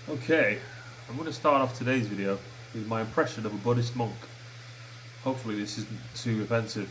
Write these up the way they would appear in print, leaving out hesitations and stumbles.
Okay, I'm going to start off today's video with my impression of a Buddhist monk. Hopefully this isn't too offensive.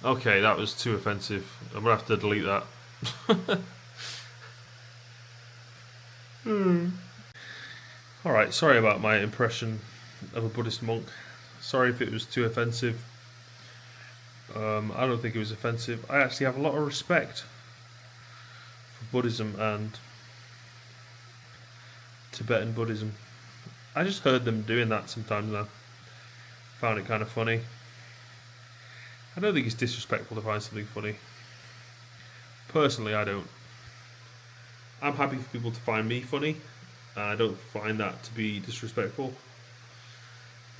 Okay, that was too offensive. I'm gonna have to delete that. Alright, sorry about my impression of a Buddhist monk. Sorry if it was too offensive. I don't think it was offensive. I actually have a lot of respect for Buddhism and Tibetan Buddhism. I just heard them doing that sometimes and I found it kind of funny. I don't think it's disrespectful to find something funny. Personally, I don't. I'm happy for people to find me funny. And I don't find that to be disrespectful.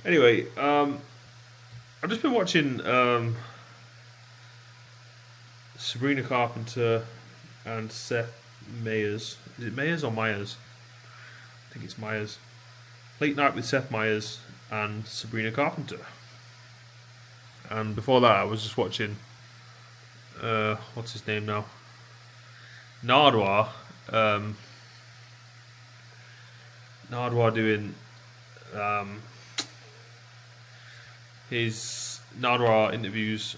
Anyway, I've just been watching Sabrina Carpenter and Seth Meyers. Is it Meyers or Myers? I think it's Myers. Late Night with Seth Meyers and Sabrina Carpenter. And before that, I was just watching. What's his name now? Nardwar. Nardwar doing his Nardwar interviews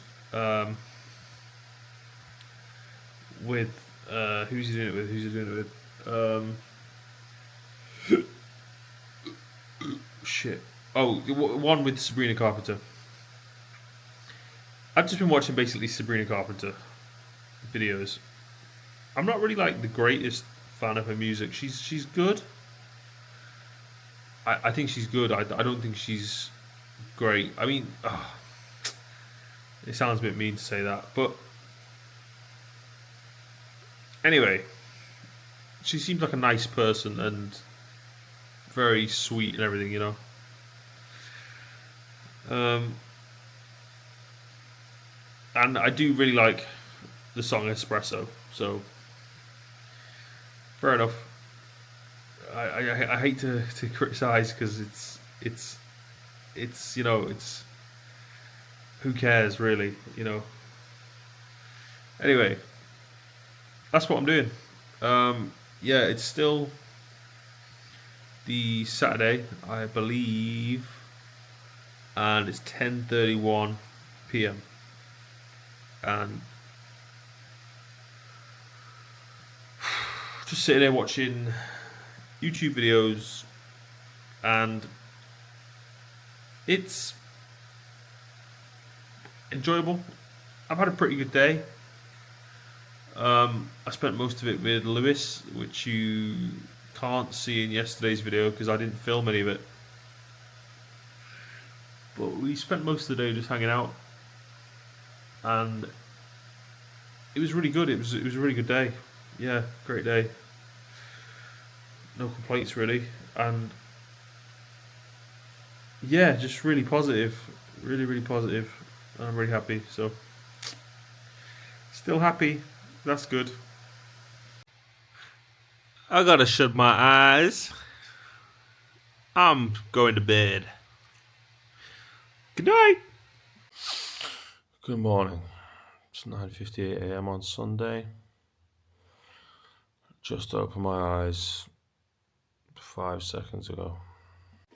with who's he doing it with? Who's he doing it with? Shit. Oh, one with Sabrina Carpenter. I've just been watching basically Sabrina Carpenter videos. I'm not really like the greatest fan of her music. She's good. I think she's good. I don't think she's great. I mean, it sounds a bit mean to say that, but anyway, she seems like a nice person and very sweet and everything, you know. And I do really like the song Espresso, so fair enough. I hate to criticize because it's you know it's who cares really, you know. Anyway, that's what I'm doing. Yeah, it's still the Saturday, I believe, and it's 10:31 p.m. and just sitting there watching YouTube videos, and it's enjoyable. I've had a pretty good day. I spent most of it with Lewis, which you can't see in yesterday's video because I didn't film any of it. But we spent most of the day just hanging out, and it was really good. It was a really good day. Yeah, great day. No complaints really, and yeah, just really positive, really positive. I'm really happy. So, still happy. That's good. I gotta shut my eyes. I'm going to bed. Good night. Good morning. It's 9:58 a.m. on Sunday. Just opened my eyes 5 seconds ago.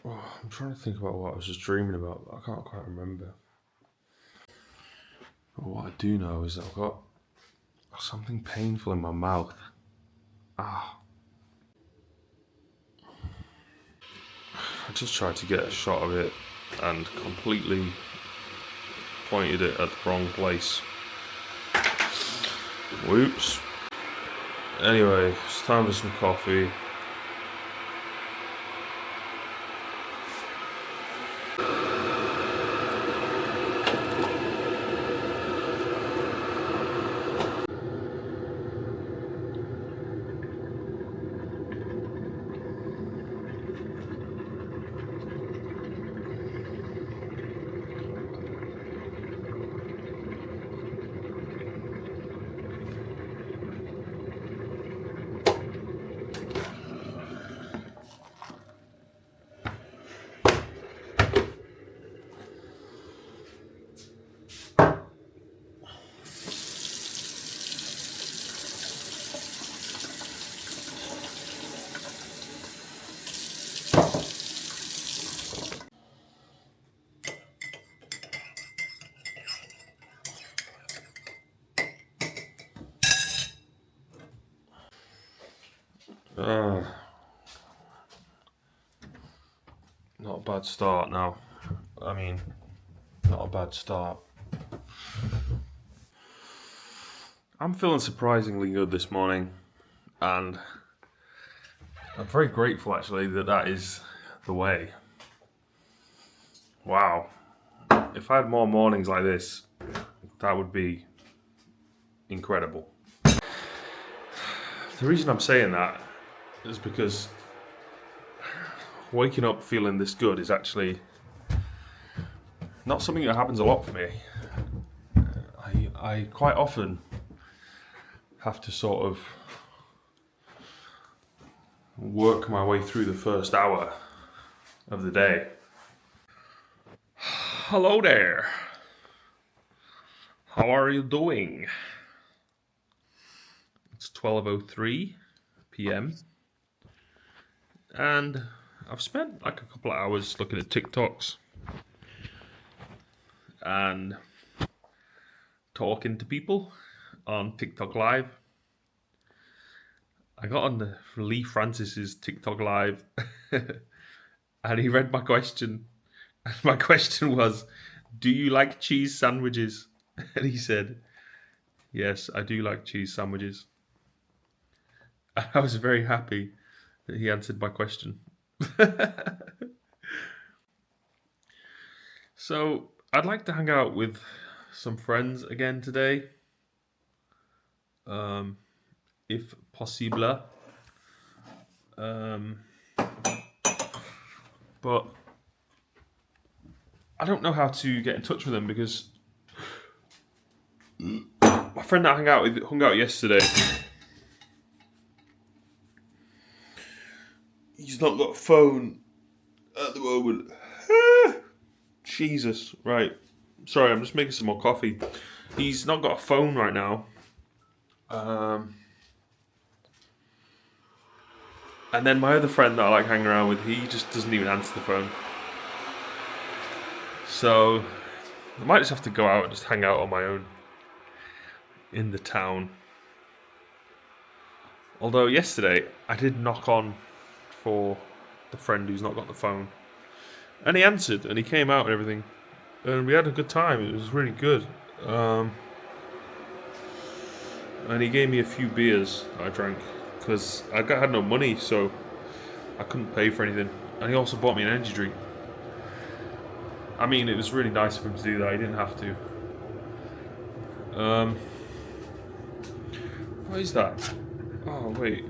Oh, I'm trying to think about what I was just dreaming about, but I can't quite remember. But what I do know is that I've got something painful in my mouth. I just tried to get a shot of it and completely pointed it at the wrong place. Whoops. Anyway, it's time for some coffee. Not a bad start now. I mean, not a bad start. I'm feeling surprisingly good this morning, and I'm very grateful actually that is the way. Wow. If I had more mornings like this, that would be incredible. The reason I'm saying that is because waking up feeling this good is actually not something that happens a lot for me. I quite often have to sort of work my way through the first hour of the day. Hello there. How are you doing? It's 12:03 p.m. and I've spent like a couple of hours looking at TikToks and talking to people on TikTok Live. I got on the Lee Francis's TikTok Live and he read my question. And my question was, do you like cheese sandwiches? And he said, yes, I do like cheese sandwiches. And I was very happy that he answered my question. So I'd like to hang out with some friends again today, if possible. But I don't know how to get in touch with them because my friend that I hung out yesterday. He's not got a phone at the moment. Jesus, right. Sorry, I'm just making some more coffee. He's not got a phone right now. And then my other friend that I like hanging around with, he just doesn't even answer the phone. So I might just have to go out and just hang out on my own in the town. Although yesterday I did knock on for the friend who's not got the phone. And he answered and he came out and everything. And we had a good time. It was really good. And he gave me a few beers I drank because I had no money, so I couldn't pay for anything. And he also bought me an energy drink. I mean, it was really nice of him to do that. He didn't have to. What is that? Oh, wait.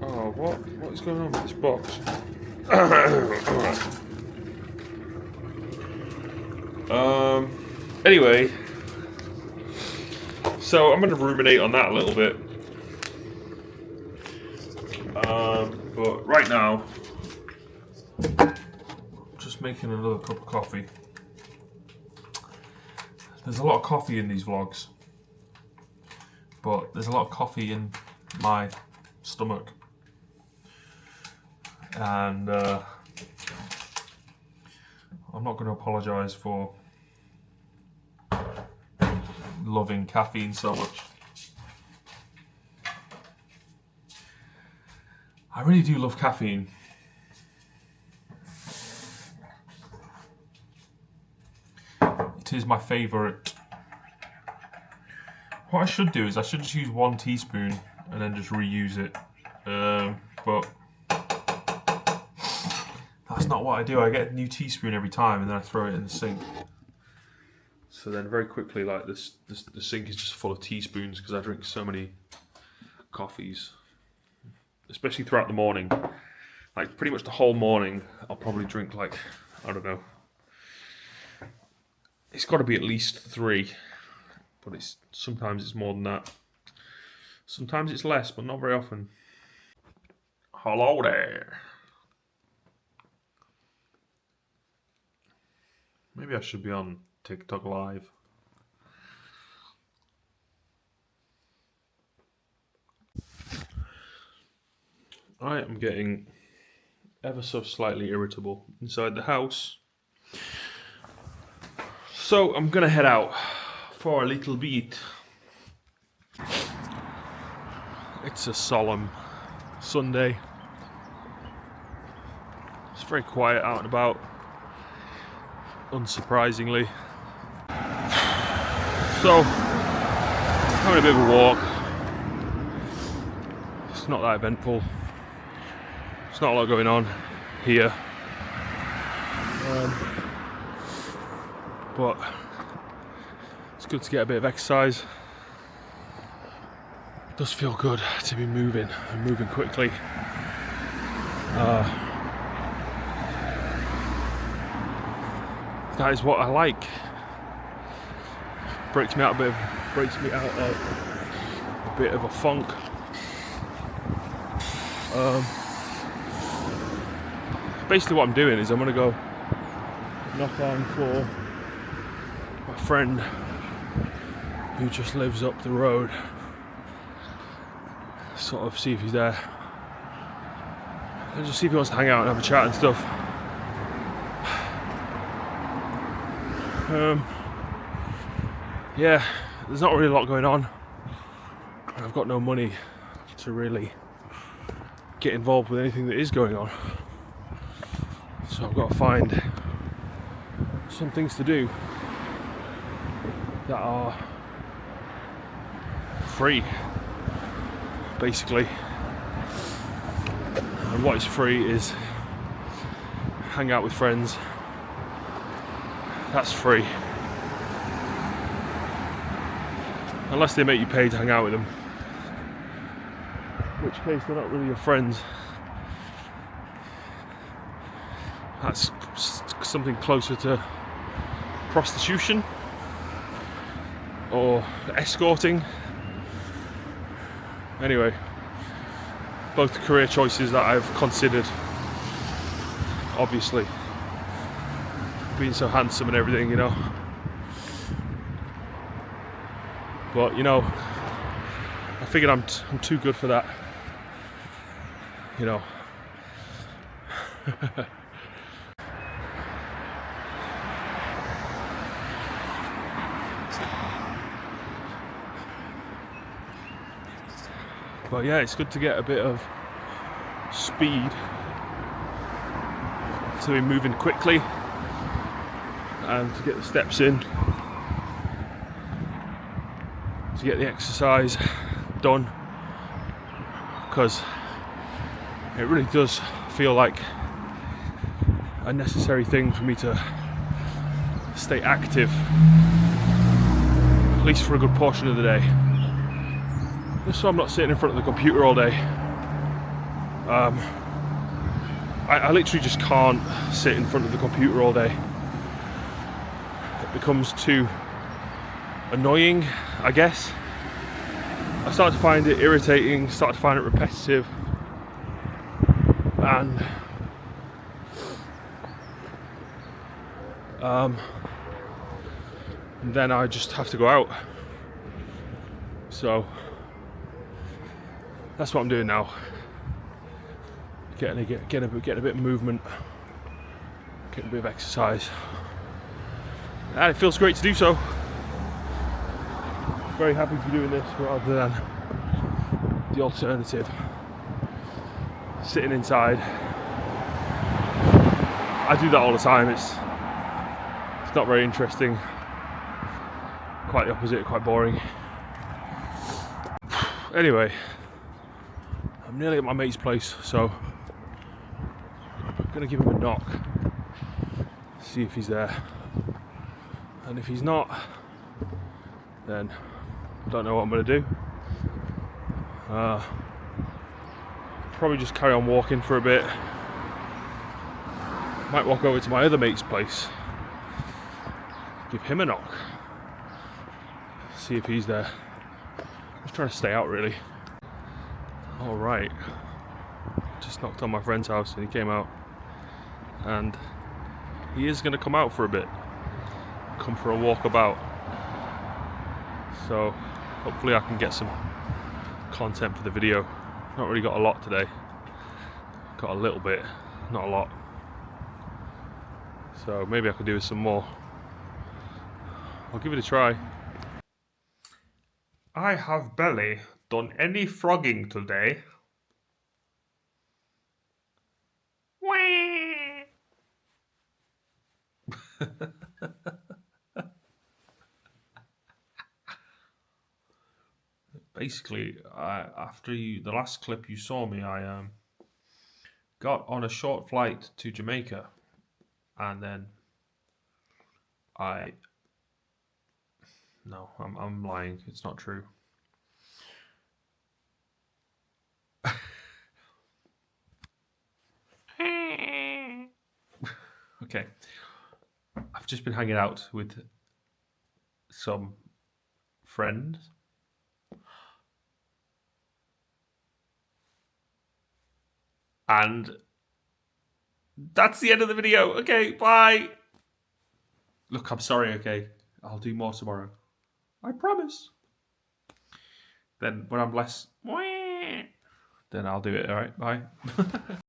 Oh, what is going on with this box? Anyway, so I'm going to ruminate on that a little bit. But right now, just making another cup of coffee. There's a lot of coffee in these vlogs, but there's a lot of coffee in my stomach. And I'm not going to apologise for loving caffeine so much. I really do love caffeine. It is my favourite. What I should do is I should just use 1 teaspoon and then just reuse it. But that's not what I do. I get a new teaspoon every time and then I throw it in the sink. So then very quickly, like the sink is just full of teaspoons because I drink so many coffees. Especially throughout the morning. Like pretty much the whole morning, I'll probably drink like, I don't know. It's got to be at least 3. But sometimes it's more than that. Sometimes it's less, but not very often. Hello there. Maybe I should be on TikTok Live. I am getting ever so slightly irritable inside the house. So I'm gonna head out for a little bit. It's a solemn Sunday. It's very quiet out and about, unsurprisingly. So, having a bit of a walk. It's not that eventful. There's not a lot going on here. But it's good to get a bit of exercise. It does feel good to be moving and moving quickly. That is what I like. Breaks me out of a bit of a funk. Basically, what I'm doing is I'm gonna go knock on for my friend who just lives up the road. Sort of see if he's there. And just see if he wants to hang out and have a chat and stuff. Yeah, there's not really a lot going on. I've got no money to really get involved with anything that is going on. So I've got to find some things to do that are free, basically. And what is free is hang out with friends. That's free. Unless they make you pay to hang out with them. In which case they're not really your friends. That's something closer to prostitution or escorting. Anyway, both career choices that I've considered, obviously. Being so handsome and everything, you know. But, you know, I figured I'm too good for that. You know. But yeah, it's good to get a bit of speed, to be moving quickly and to get the steps in, to get the exercise done, because it really does feel like a necessary thing for me to stay active, at least for a good portion of the day, just so I'm not sitting in front of the computer all day. I literally just can't sit in front of the computer all day. It becomes too annoying, I guess. I start to find it irritating, start to find it repetitive, and then I just have to go out. So that's what I'm doing now. Getting a bit of movement, getting a bit of exercise, and it feels great to do so. Very happy to be doing this rather than the alternative, sitting inside. I do that all the time. It's not very interesting. Quite the opposite, quite boring. Anyway, I'm nearly at my mate's place, so I'm gonna give him a knock, see if he's there, and if he's not, then I don't know what I'm gonna do. Probably just carry on walking for a bit. Might walk over to my other mate's place, give him a knock, see if he's there. Just trying to stay out, really. Alright, just knocked on my friend's house and he came out, and he is going to come out for a bit, come for a walk about, so hopefully I can get some content for the video. Not really got a lot today, got a little bit, not a lot, so maybe I could do with some more. I'll give it a try. I have barely done any frogging today. Basically, after the last clip you saw me, I got on a short flight to Jamaica, and then I no, I'm lying. It's not true. Okay, I've just been hanging out with some friends, and that's the end of the video. Okay, bye. Look, I'm sorry. Okay, I'll do more tomorrow. I promise. Then when I'm less, then I'll do it. All right, bye.